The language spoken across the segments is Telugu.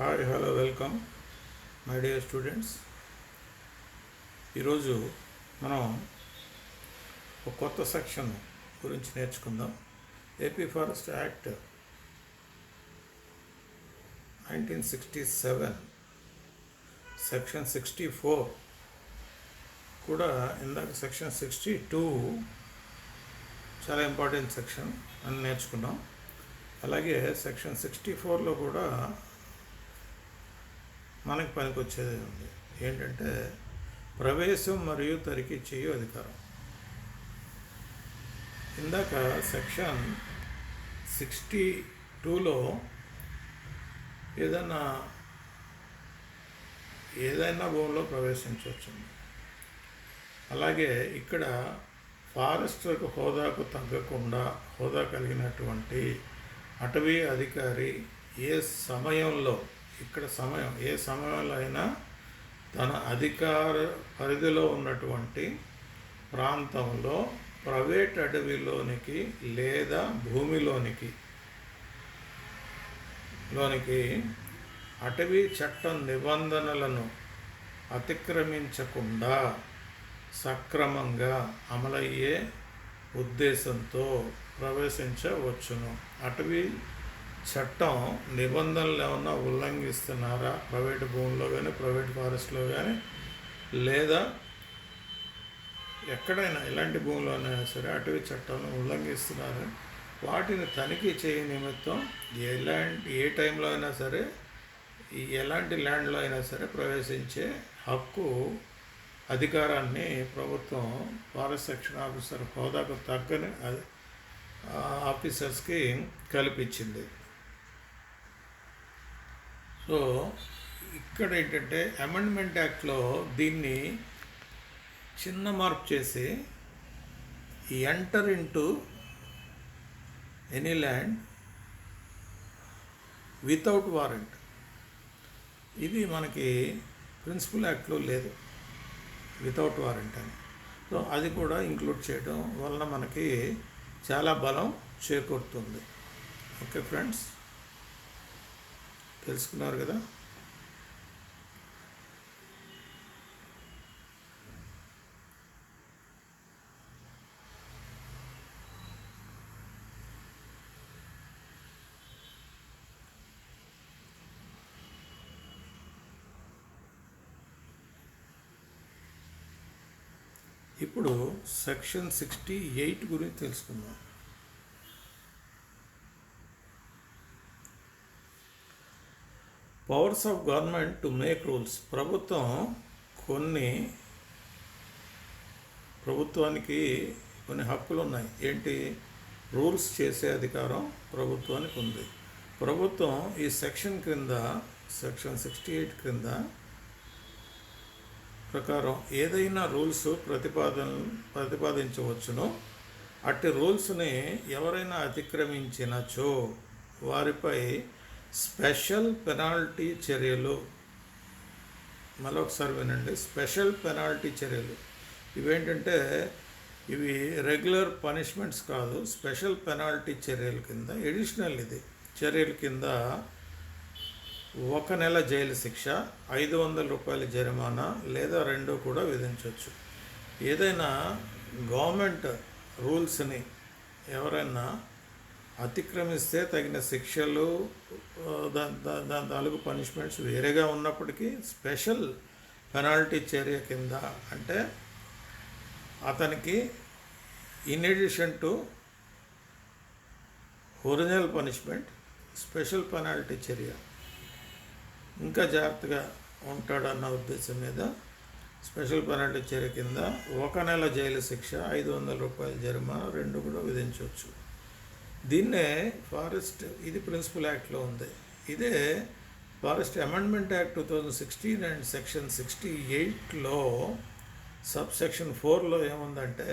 Hi hello welcome my dear students. ఈరోజు మనం ఒక కొత్త సెక్షన్ గురించి నేర్చుకుందాం. ఏపీ ఫారెస్ట్ యాక్ట్ 1967 సెక్షన్ 64 కూడా ఇందాక సెక్షన్ 62 చాలా ఇంపార్టెంట్ సెక్షన్ అని నేర్చుకున్నాం. అలాగే సెక్షన్ 64లో కూడా మనకి పనికొచ్చేది ఉంది. ఏంటంటే ప్రవేశం మరియు తనిఖీ చేయు అధికారం. ఇందాక సెక్షన్ 62లో ఏదైనా భూమిలో ప్రవేశించవచ్చు. అలాగే ఇక్కడ ఫారెస్ట్లకు హోదాకు తగ్గకుండా హోదా కలిగినటువంటి అటవీ అధికారి ఏ సమయంలో అయినా తన అధికార పరిధిలో ఉన్నటువంటి ప్రాంతంలో ప్రైవేట్ అడవిలోనికి లేదా భూమిలోనికి అటవీ చట్టం నిబంధనలను అతిక్రమించకుండా సక్రమంగా అమలయ్యే ఉద్దేశంతో ప్రవేశించవచ్చును. అటవీ చట్టం నిబంధనలు ఏమన్నా ఉల్లంఘిస్తున్నారా, ప్రైవేట్ భూముల్లో కానీ ప్రైవేట్ ఫారెస్ట్లో కానీ లేదా ఎక్కడైనా ఎలాంటి భూముల్లోనైనా సరే అటవీ చట్టాలను ఉల్లంఘిస్తున్నారా, వాటిని తనిఖీ చేయ నిమిత్తం ఏ టైంలో అయినా సరే ఎలాంటి ల్యాండ్లో అయినా సరే ప్రవేశించే హక్కు అధికారాన్ని ప్రభుత్వం ఫారెస్ట్ సెక్షన్ ఆఫీసర్ హోదాకు తగ్గని ఆఫీసర్స్కి కల్పించింది. సో ఇక్కడ ఏంటంటే అమెండ్మెంట్ యాక్ట్లో దీన్ని చిన్న మార్పు చేసి enter into any land without warrant, ఇది మనకి ప్రిన్సిపల్ యాక్ట్లో లేదు, వితౌట్ వారెంట్ అని. సో అది కూడా ఇంక్లూడ్ చేయడం వలన మనకి చాలా బలం చేకూరుతుంది. ఓకే ఫ్రెండ్స్, తెలుసుకున్నారు కదా. ఇప్పుడు సెక్షన్ 68 గురించి తెలుసుకుందాం. Powers of government to make rules. ప్రభుత్వానికి కొన్ని హక్కులు ఉన్నాయి. ఏంటి? రూల్స్ చేసే అధికారం ప్రభుత్వానికి ఉంది. ప్రభుత్వం ఈ సెక్షన్ 68 క్రింద ప్రకారం ఏదైనా రూల్స్ ప్రతిపాదించవచ్చునో అట్టి రూల్స్ని ఎవరైనా అతిక్రమించినచో వారిపై స్పెషల్ పెనాల్టీ చర్యలు, మరొకసారి వినండి, స్పెషల్ పెనాల్టీ చర్యలు. ఇవేంటంటే ఇవి రెగ్యులర్ పనిష్మెంట్స్ కాదు, స్పెషల్ పెనాల్టీ చర్యల కింద, ఎడిషనల్ చర్యల కింద 1 నెల జైలు శిక్ష, 500 రూపాయల జరిమానా లేదా 2 కూడా విధించవచ్చు. ఏదైనా గవర్నమెంట్ రూల్స్ని ఎవరైనా అతిక్రమిస్తే తగిన శిక్షలు, దాని తాలూకు పనిష్మెంట్స్ వేరేగా ఉన్నప్పటికీ స్పెషల్ పెనాల్టీ చర్య కింద, అంటే అతనికి in addition to original punishment special penalty చర్య, ఇంకా జాగ్రత్తగా ఉంటాడన్న ఉద్దేశం మీద స్పెషల్ పెనాల్టీ చర్య కింద 1 నెల జైలు శిక్ష, 500 రూపాయల జరిమానా 2 కూడా విధించవచ్చు. దీన్నే ఫారెస్ట్, ఇది ప్రిన్సిపల్ యాక్ట్లో ఉంది. ఇదే forest amendment act 2016 and section 68లో సబ్సెక్షన్ 4లో ఏముందంటే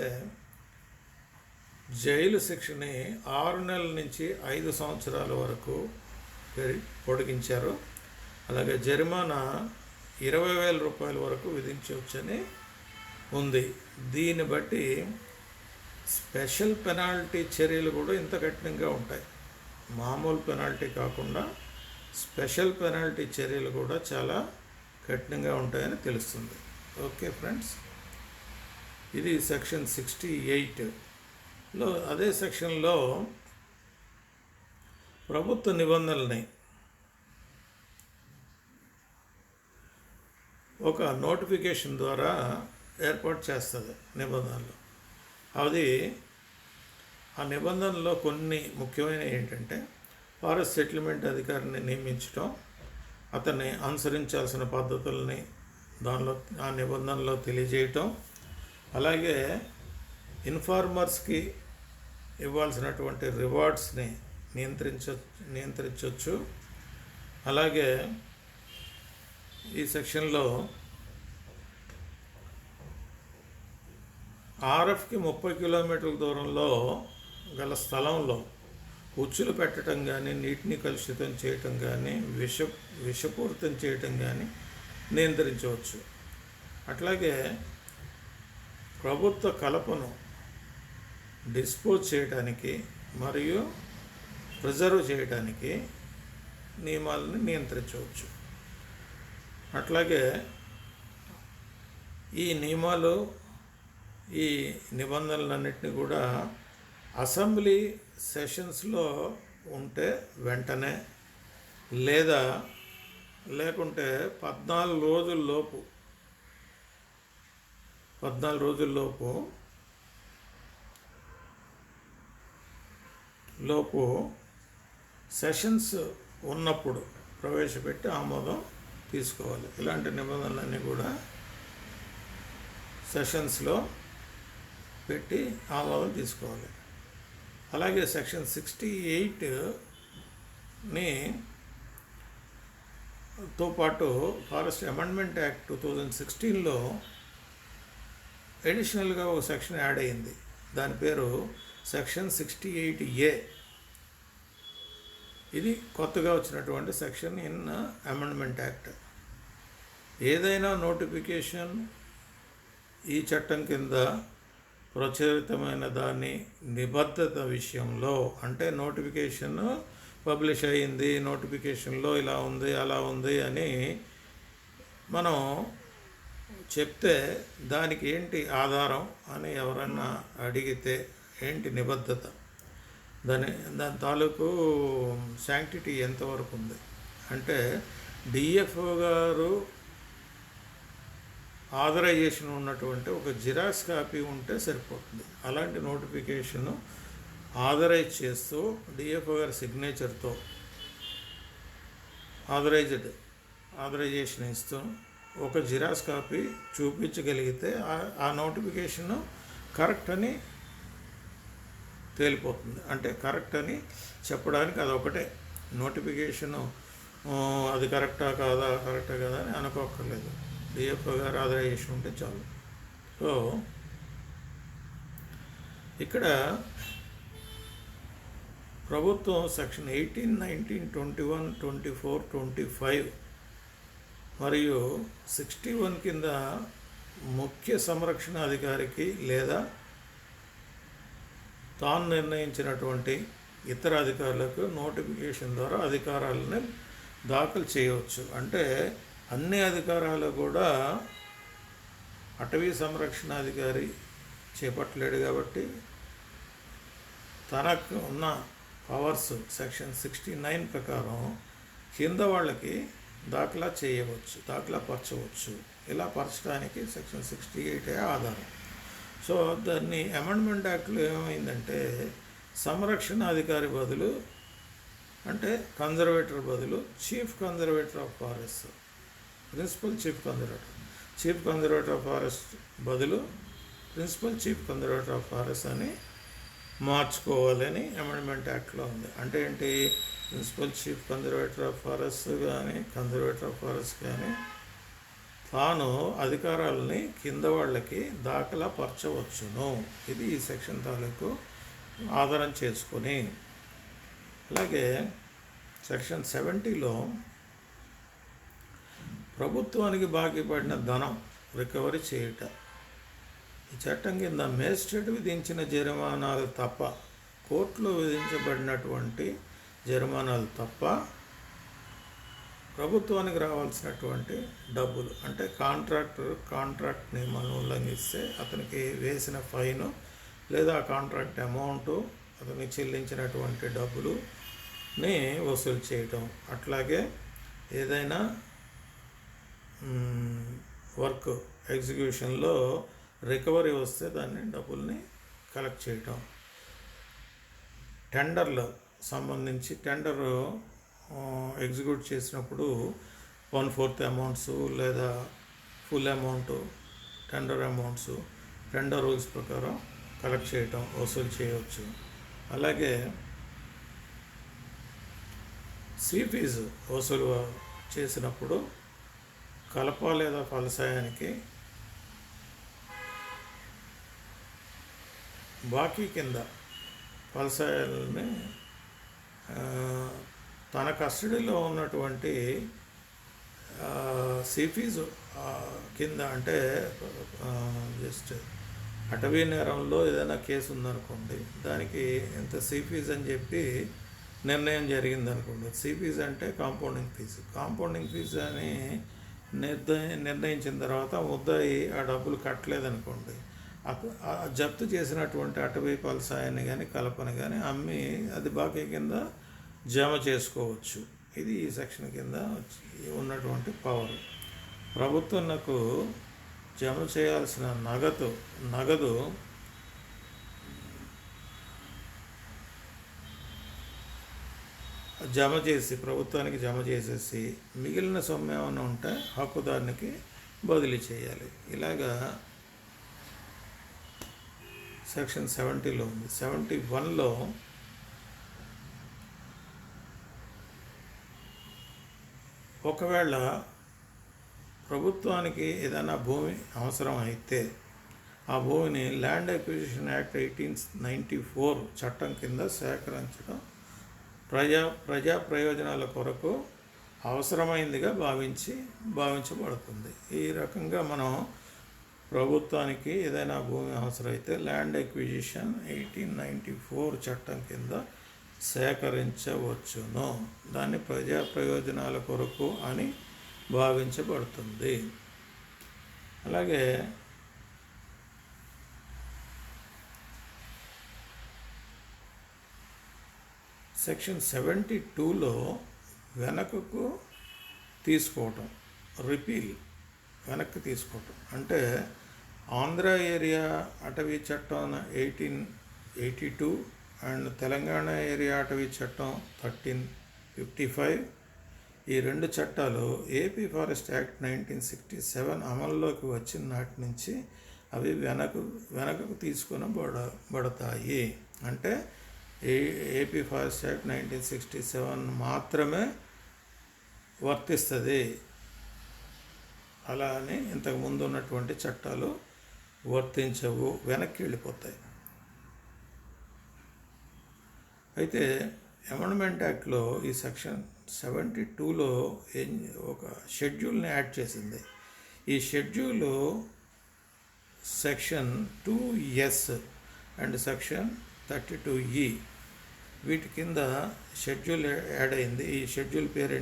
జైలు శిక్షని 6 నెలల నుంచి 5 సంవత్సరాల వరకు పొడిగించారు. అలాగే జరిమానా 20,000 రూపాయల వరకు విధించవచ్చని ఉంది. దీన్ని బట్టి స్పెషల్ పెనాల్టీ చర్యలు కూడా ఇంత కఠినంగా ఉంటాయి. మామూలు పెనాల్టీ కాకుండా స్పెషల్ పెనాల్టీ చర్యలు కూడా చాలా కఠినంగా ఉంటాయని తెలుస్తుంది. ఓకే ఫ్రెండ్స్, ఇది సెక్షన్ 68లో. అదే సెక్షన్లో ప్రభుత్వ నిబంధనల్ని ఒక నోటిఫికేషన్ ద్వారా ఏర్పాటు చేస్తుంది నిబంధనలు. అది ఆ నిబంధనలో కొన్ని ముఖ్యమైనవి ఏంటంటే, ఫారెస్ట్ సెటిల్మెంట్ అధికారిని నియమించడం, అతన్ని అనుసరించాల్సిన పద్ధతుల్ని దానిలో ఆ నిబంధనలో తెలియజేయటం, అలాగే ఇన్ఫార్మర్స్కి ఇవ్వాల్సినటువంటి రివార్డ్స్ని నియంత్రించవచ్చు. అలాగే ఈ సెక్షన్లో ఆర్ఎఫ్కి 30 కిలోమీటర్ల దూరంలో గల స్థలంలో ఉచ్చులు పెట్టడం కానీ, నీటిని కలుషితం చేయటం కానీ, విషపూరితం చేయటం కానీ నియంత్రించవచ్చు. అట్లాగే ప్రభుత్వ కలపను డిస్పోజ్ చేయడానికి మరియు ప్రిజర్వ్ చేయడానికి నియమాలను నియంత్రించవచ్చు. అట్లాగే ఈ నియమాలు, ఈ నిబంధనలన్నింటినీ కూడా అసెంబ్లీ సెషన్స్లో ఉంటే వెంటనే, లేకుంటే 14 రోజుల్లోపు సెషన్స్ ఉన్నప్పుడు ప్రవేశపెట్టి ఆమోదం తీసుకోవాలి. ఇలాంటి నిబంధనలన్నీ కూడా సెషన్స్లో పెట్టి ఆమోదం తీసుకోవాలి. అలాగే సెక్షన్ 68తో పాటు ఫారెస్ట్ అమెండ్మెంట్ యాక్ట్ 2016లో ఎడిషనల్గా ఒక సెక్షన్ యాడ్ అయింది. దాని పేరు సెక్షన్ 68A. ఇది కొత్తగా వచ్చినటువంటి సెక్షన్ ఇన్ అమెండ్మెంట్ యాక్ట్. ఏదైనా నోటిఫికేషన్ ఈ చట్టం కింద ప్రచురితమైన దాని నిబద్ధత విషయంలో, అంటే నోటిఫికేషన్ పబ్లిష్ అయ్యింది, నోటిఫికేషన్లో ఇలా ఉంది అలా ఉంది అని మనం చెప్తే దానికి ఏంటి ఆధారం అని ఎవరన్నా అడిగితే ఏంటి నిబద్ధత, దాని తాలూకు శాంక్టిటీ ఎంతవరకు ఉంది అంటే డిఎఫ్ఓ గారు ఆథరైజేషన్ ఉన్నటువంటి ఒక జిరాక్స్ కాపీ ఉంటే సరిపోతుంది. అలాంటి నోటిఫికేషను ఆథరైజ్ చేస్తూ డిఎఫ్ఓ గారి సిగ్నేచర్తో ఆథరైజేషన్ ఇస్తూ ఒక జిరాక్స్ కాపీ చూపించగలిగితే ఆ నోటిఫికేషను కరెక్ట్ అని తేలిపోతుంది. అంటే కరెక్ట్ అని చెప్పడానికి అదొకటే నోటిఫికేషను. అది కరెక్టా కాదా అని అనుకోక్కర్లేదు. డిఎఫ్ఓ గారు ఆథరైజేషన్ ఉంటే చాలు. సో ఇక్కడ ప్రభుత్వం సెక్షన్ 18, 19, 21, 24, 25 మరియు 61 కింద ముఖ్య సంరక్షణ అధికారికి లేదా తాను నిర్ణయించినటువంటి ఇతర అధికారులకు నోటిఫికేషన్ ద్వారా అధికారాలను దాఖలు చేయవచ్చు. అంటే అన్ని అధికారాలు కూడా అటవీ సంరక్షణ అధికారి చేపట్టలేడు కాబట్టి తనకు ఉన్న పవర్స్ సెక్షన్ 69 ప్రకారం కింద వాళ్ళకి దాఖలా పరచవచ్చు. ఇలా పరచడానికి సెక్షన్ 68 ఆధారం. సో దాన్ని అమెండ్మెంట్ యాక్ట్లో ఏమైందంటే సంరక్షణ అధికారి బదులు, అంటే కన్జర్వేటర్ బదులు chief conservator of forest, principal chief conservator of forest బదులు principal chief conservator of forest అని మార్చుకోవాలని అమెండ్మెంట్ యాక్ట్లో ఉంది. అంటే ఏంటి, principal chief conservator of forest కానీ కన్జర్వేటర్ ఆఫ్ ఫారెస్ట్ కానీ తాను అధికారాలని కింద వాళ్ళకి దాఖలా పరచవచ్చును. ఇది ఈ సెక్షన్ తాలూకు ఆధారం చేసుకొని. అలాగే సెక్షన్ 70లో ప్రభుత్వానికి బాకీ పడిన ధనం రికవరీ చేయుట. ఈ చట్టం కింద మేజిస్ట్రేట్ విధించిన జరిమానాలు తప్ప, కోర్టులో విధించబడినటువంటి జరిమానాలు తప్ప ప్రభుత్వానికి రావాల్సినటువంటి డబ్బులు అంటే కాంట్రాక్ట్ నియమాలను ఉల్లంఘిస్తే అతనికి వేసిన ఫైను లేదా కాంట్రాక్ట్ అమౌంటు అతనికి చెల్లించినటువంటి డబ్బులుని వసూలు చేయటం, అట్లాగే ఏదైనా వర్క్ ఎగ్జిక్యూషన్లో రికవరీ వస్తే దాన్ని డబ్బుల్ని కలెక్ట్ చేయటం, టెండర్లు సంబంధించి టెండర్ ఎగ్జిక్యూట్ చేసినప్పుడు 1/4 అమౌంట్స్ లేదా full amount tender amounts tender rules ప్రకారం కలెక్ట్ చేయటం, వసూలు చేయవచ్చు. అలాగే ఫీజు వసూలు చేసినప్పుడు కలప లేదా ఫలసాయానికి బాకీ కింద ఫలసాయాలని తన కస్టడీలో ఉన్నటువంటి ఫీజు కింద అంటే జస్ట్ అటవీ నేరంలో ఏదైనా కేసు ఉందనుకోండి, దానికి ఎంత ఫీజు అని చెప్పి నిర్ణయం జరిగిందనుకోండి. ఫీజు అంటే కాంపౌండింగ్ ఫీజు అని నిర్ణయించిన తర్వాత ముద్దాయి ఆ డబ్బులు కట్టలేదనుకోండి, జప్తు చేసినటువంటి అటవీ ఫలసాయాన్ని కానీ కలపని కానీ అమ్మి అది బాకీ కింద జమ చేసుకోవచ్చు. ఇది ఈ సెక్షన్ కింద ఉన్నటువంటి పవర్. ప్రభుత్వంకు జమ చేయాల్సిన నగదు ప్రభుత్వానికి జమ చేసేసి మిగిలిన సొమ్ము ఏమైనా ఉంటే హక్కుదారునికి బదిలీ చేయాలి. ఇలాగా సెక్షన్ 70లో ఉంది. 71లో ఒకవేళ ప్రభుత్వానికి ఏదైనా భూమి అవసరం అయితే ఆ భూమిని ల్యాండ్ అక్విజిషన్ యాక్ట్ 1894 చట్టం కింద సేకరించడం ప్రజా ప్రయోజనాల కొరకు అవసరమైందిగా భావించబడుతుంది. ఈ రకంగా మనం ప్రభుత్వానికి ఏదైనా భూమి అవసరమైతే ల్యాండ్ అక్విజిషన్ 1894 చట్టం కింద సేకరించవచ్చును. దాన్ని ప్రజా ప్రయోజనాల కొరకు అని భావించబడుతుంది. అలాగే సెక్షన్ 72లో వెనక్కి తీసుకోవటం అంటే ఆంధ్ర ఏరియా అటవీ చట్టం 1882 అండ్ తెలంగాణ ఏరియా అటవీ చట్టం 1355, ఈ రెండు చట్టాలు ఏపీ ఫారెస్ట్ యాక్ట్ 1967 అమల్లోకి వచ్చిన నాటి నుంచి అవి వెనకకు తీసుకొనబడతాయి. అంటే ఏపీ ఫారెస్ట్ యాక్ట్ 1967 మాత్రమే వర్తిస్తుంది. అలా అని ఇంతకుముందు ఉన్నటువంటి చట్టాలు వర్తించవు, వెనక్కి వెళ్ళిపోతాయి. అయితే అమెండ్మెంట్ యాక్ట్లో ఈ సెక్షన్ 72లో ఒక షెడ్యూల్ని యాడ్ చేసింది. ఈ schedule section 2S and section 32E వీటి కింద షెడ్యూల్ యాడ్ అయింది. ఈ షెడ్యూల్ పేరు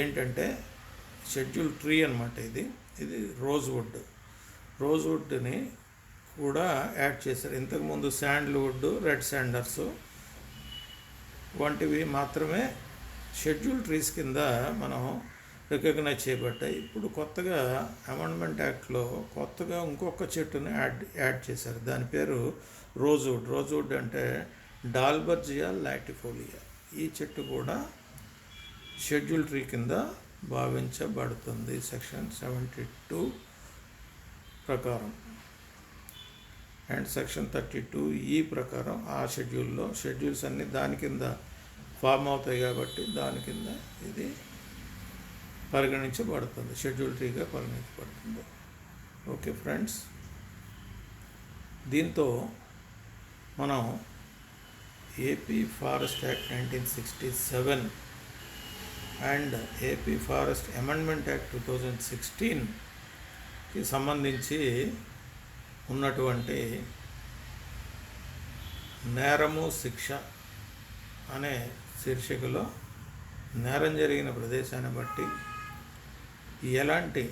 ఏంటంటే షెడ్యూల్ 3 అన్నమాట. ఇది రోజ్వుడ్ని కూడా యాడ్ చేశారు. ఇంతకుముందు శాండ్ల్వుడ్, రెడ్ శాండర్స్ వంటివి మాత్రమే షెడ్యూల్ ట్రీస్ కింద మనం రికగ్నైజ్ చేయబడ్డాయి. ఇప్పుడు కొత్తగా అమెండ్మెంట్ యాక్ట్లో కొత్తగా ఇంకొక చెట్టుని యాడ్ చేశారు. దాని పేరు రోజ్వుడ్ అంటే డాల్బర్జియా లాటిఫోలియా. ఈ చెట్టు కూడా షెడ్యూల్ ట్రీ కింద భావించబడుతుంది సెక్షన్ 72 ప్రకారం. అండ్ సెక్షన్ 32E ప్రకారం ఆ షెడ్యూల్స్ అన్నీ దాని కింద ఫామ్ అవుతాయి కాబట్టి దాని కింద ఇది పరిగణించబడుతుంది, షెడ్యూల్ ట్రీగా పరిగణించబడుతుంది. ఓకే ఫ్రెండ్స్, దీంతో మనం AP forest act 1967 and AP forest amendment act 2016కి సంబంధించి ఉన్నటువంటి నేరము శిక్ష అనే శీర్షికలో నేరం జరిగిన ప్రదేశాన్ని బట్టి ఎలాంటి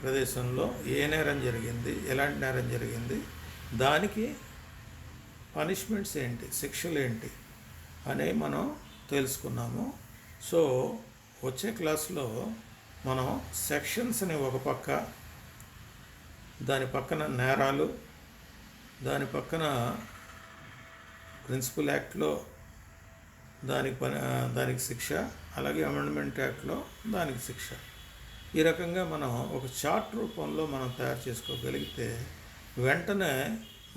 ప్రదేశంలో ఏ నేరం జరిగింది, ఎలాంటి నేరం జరిగింది, దానికి పనిష్మెంట్స్ ఏంటి, శిక్షలు ఏంటి అనేవి మనం తెలుసుకున్నాము. సో వచ్చే క్లాస్లో మనం సెక్షన్స్ని ఒక పక్క, దాని పక్కన నేరాలు, దాని పక్కన ప్రిన్సిపల్ యాక్ట్లో దానికి శిక్ష, అలాగే అమెండ్మెంట్ యాక్ట్లో దానికి శిక్ష, ఈ రకంగా మనం ఒక చార్ట్ రూపంలో మనం తయారు చేసుకోగలిగితే వెంటనే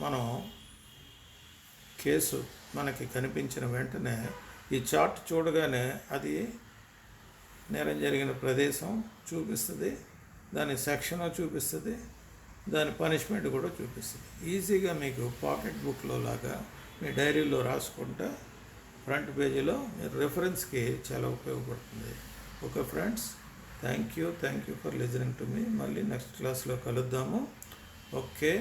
మనం కేసు మనకి కనిపించిన వెంటనే ఈ చార్ట్ చూడగానే అది నేరం జరిగిన ప్రదేశం చూపిస్తుంది, దాని సెక్షన్ చూపిస్తుంది, దాని పనిష్మెంట్ కూడా చూపిస్తుంది. ఈజీగా మీకు పాకెట్ బుక్లో లాగా మీ డైరీలో రాసుకుంటే ఫ్రంట్ పేజీలో మీరు రెఫరెన్స్కి చాలా ఉపయోగపడుతుంది. Okay friends, thank you for listening to me. మళ్ళీ నెక్స్ట్ క్లాస్లో కలుద్దాము. Okay,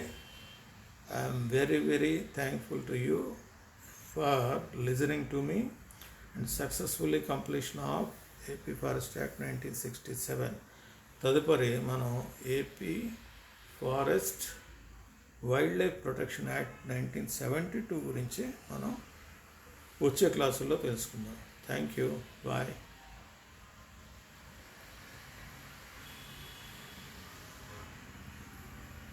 I'm very thankful to you for listening to me and successfully completion of AP forest act 1967. తదుపరి మనం AP forest wildlife protection act 1972 గురించి మనం వచ్చే క్లాసుల్లో తెలుసుకుందాం. Thank you, bye.